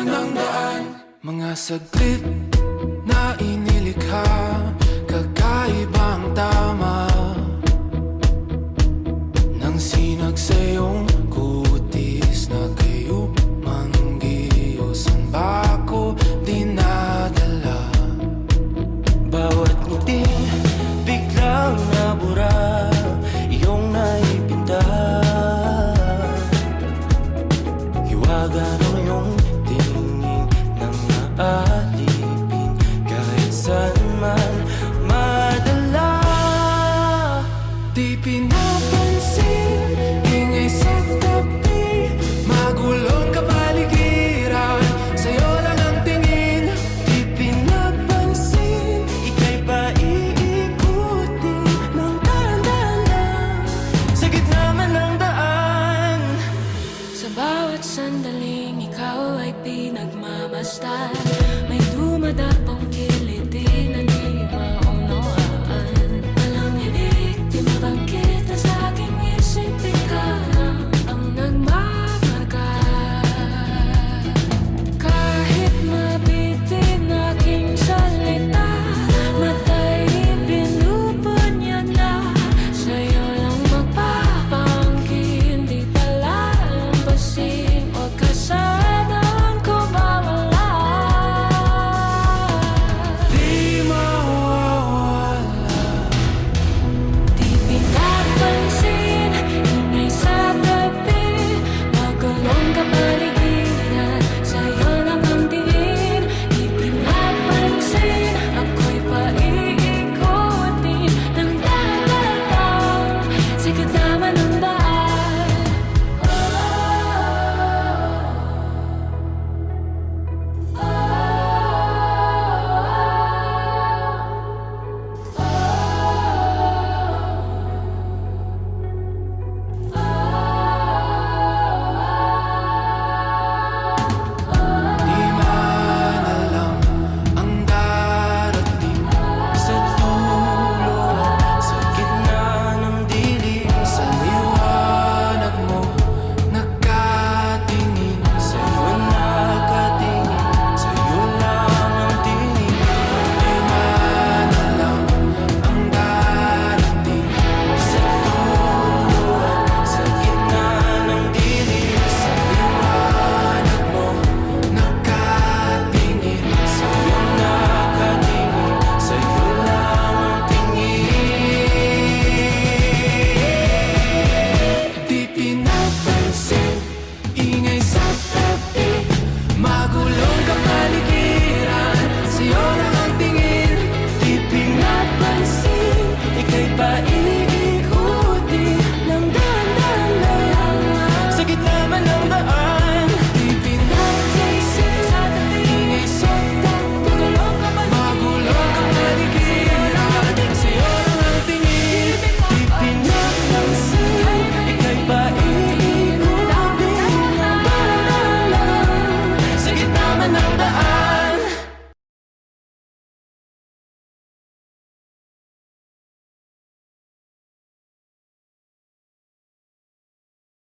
naman ang daan. Mga saglit na inilikha, kakaibang tama nang sinag sa iyong kutis na kayo manggiyos. Ang bako dinadala, bawat ngiting biglang nabura, iyong naipinta. Hiwaga ng iyong tingin nang maalipin, kahit saan man madala. di pinapansin, ingay sa tabi, magulong kapaligiran, sa'yo lang ang tingin. Di pinapansin, ika'y paiikutin ng dahan-dahan sa gitna man ng daan. Sa bawat sandaling ikaw ay pinagmamasdan,